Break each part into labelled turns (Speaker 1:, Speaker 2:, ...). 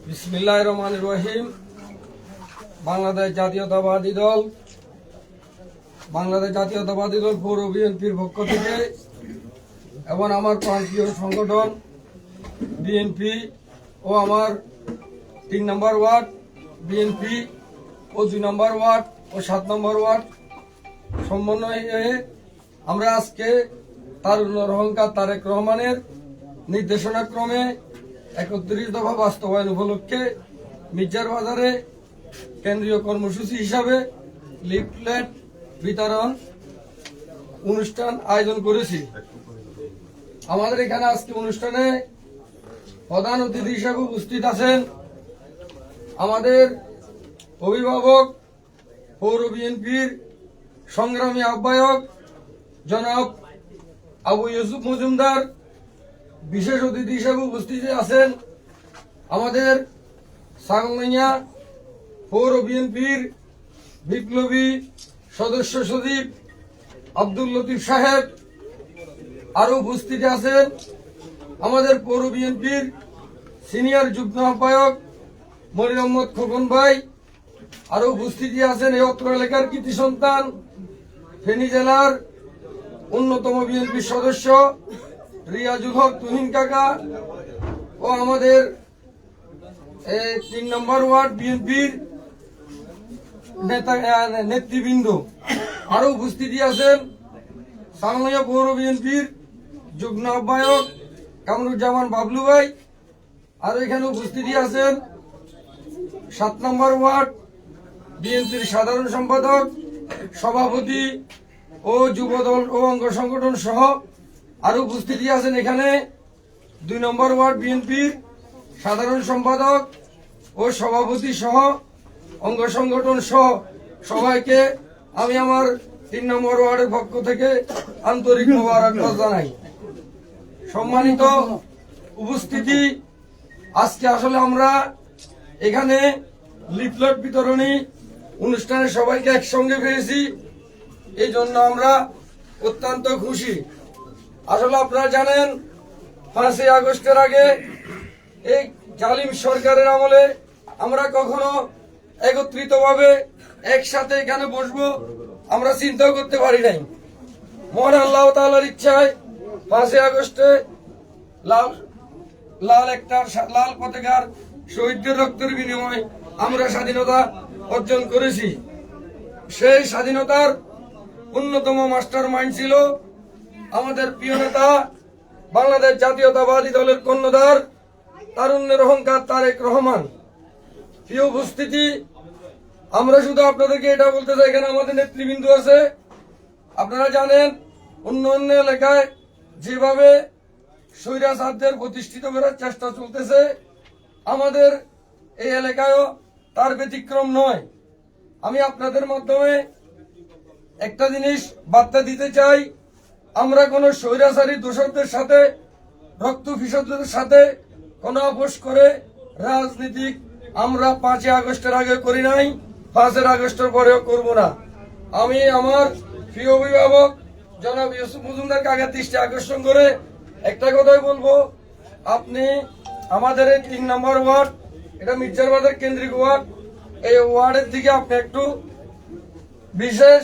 Speaker 1: বিসমিল্লাহির রহমানির রহিম। বাংলাদেশ জাতীয়তাবাদী দল পৌর বিএনপির পক্ষ থেকে এবং আমার প্রান্তীয় সংগঠন বিএনপি ও আমার 3 নম্বর ওয়ার্ড বিএনপি ও 2 নম্বর ওয়ার্ড ও 7 নম্বর ওয়ার্ড সমন্বয়ে আমরা আজকে তারুণ্যের অহংকার তারেক রহমানের নির্দেশনাক্রমে 31 দফা বাস্তবায়ন উপলক্ষে মির্জার বাজারে কেন্দ্রীয় কর্মসূচি হিসাবে লিফলেট বিতরণ অনুষ্ঠান আয়োজন করেছি। আমাদের এখানে আজকে অনুষ্ঠানে প্রধান অতিথি হিসেবে উপস্থিত আছেন আমাদের অভিভাবক পৌর বিএনপির সংগ্রামী আহ্বায়ক জনাব আবু ইউসুফ মজুমদার। বিশেষ অতিথি হিসেবে উপস্থিত আছেন আমাদের সাংমাইয়া পৌর বিএনপির বিপ্লবী সদস্য সচিব আব্দুল লতিফ সাহেব। আরো উপস্থিত আছেন আমাদের পৌর বিএনপির সিনিয়র যুগ্ম আহ্বায়ক মনির আহমদ খোকন ভাই। আরো উপস্থিত আছেন এই অত্র এলাকার কৃতি সন্তান ফেনী জেলার অন্যতম বিএনপির সদস্য রিয়াজুল হক তুহিন কাকা ও আমাদের 3 নম্বর ওয়ার্ড বিএনপির নেতৃবৃন্দ। আরো উপস্থিত আছেন সাংমাইয়া পৌর বিএনপির যুগ্ম আহ্বায়ক কামরুজ্জামান বাবলু ভাই। আরো এখানে উপস্থিত আছেন 7 নম্বর ওয়ার্ড বিএনপির সাধারণ সম্পাদক সভাপতি ও যুবদল ও অঙ্গ সংগঠন সহ আরো উপস্থিত আছেন এখানে 2 নম্বর ওয়ার্ড বিএনপির সাধারণ সম্পাদক ও সভাপতি সহ অঙ্গ সংগঠন সহ সবাইকে আমি আমার 3 নম্বর ওয়ার্ডের পক্ষ থেকে আন্তরিক মোবারকবাদ জানাই। সম্মানিত উপস্থিতি, আজকে আসলে আমরা এখানে লিফলেট বিতরণী অনুষ্ঠানে সবাইকে একসঙ্গে পেয়েছি, এই জন্য আমরা অত্যন্ত খুশি। আসলে আপনারা জানেন 5ই আগস্টের আগে এই জালিম সরকারের আমলে আমরা কখনো একত্রিতভাবে একসাথে এখানে বসবো আমরা চিন্তাও করতে পারি নাই। মহান আল্লাহ তাআলার ইচ্ছায় 5ই আগস্টে লাল পতাকার শহীদদের রক্তের বিনিময়ে আমরা স্বাধীনতা অর্জন করেছি। সেই স্বাধীনতার অন্যতম মাস্টার মাইন্ড ছিল আমাদের প্রিয় নেতা বাংলাদেশ জাতীয়তাবাদী দলের কর্ণধার তারুণ্যের অহংকার তারেক রহমান। প্রিয় উপস্থিতি, আমরা শুধু আপনাদেরকে এটা বলতে চাই, এখানে আমাদের নেতৃবৃন্দ আছে। আপনারা জানেন অন্য অন্য এলাকায় যেভাবে স্বৈরাচারদের প্রতিষ্ঠিত করার চেষ্টা চলতেছে, আমাদের এই এলাকায়ও তার ব্যতিক্রম নয়। আমি আপনাদের মাধ্যমে একটা জিনিস বার্তা দিতে চাই, আমরা কোনো স্বৈরাচারী দোষরদের সাথে রক্ত ফিসদের সাথে কোনো আপোষ করে রাজনীতি আমরা 5ই আগস্টের আগে করি নাই, 5 আগস্টের পরেও করব না। আমি আমার প্রিয় অভিভাবক জনাব ইউসুফ মজুমদারকে আগে দৃষ্টি আকর্ষণ করে একটা কথাই বলবো, আপনি আমাদের এই 3 নম্বর ওয়ার্ড, এটা মির্জার বাজার কেন্দ্রিক ওয়ার্ড, এই ওয়ার্ডের দিকে আপনি একটু বিশেষ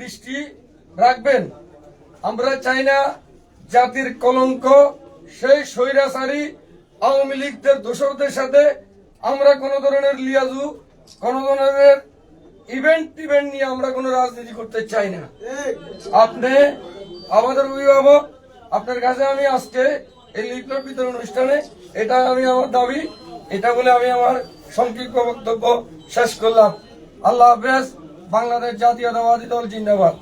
Speaker 1: দৃষ্টি রাখবেন। আমরা চাই না জাতির কলঙ্ক সেই স্বৈরাচারী আওয়ামী লীগদের দোসরদের সাথে আমরা কোন ধরনের লিয়াজু, কোন ধরনের ইভেন্ট নিয়ে আমরা কোনো রাজনীতি করতে চাই না। আপনি আমাদের অভিভাবক, আপনার কাছে আমি আজকে এই লিফলেট বিতরণ অনুষ্ঠানে এটা আমি আমার দাবি, এটা বলে আমি আমার সংক্ষিপ্ত বক্তব্য শেষ করলাম। আল্লাহ হাফেজ। বাংলাদেশ জাতীয়তাবাদী দল জিন্দাবাদ।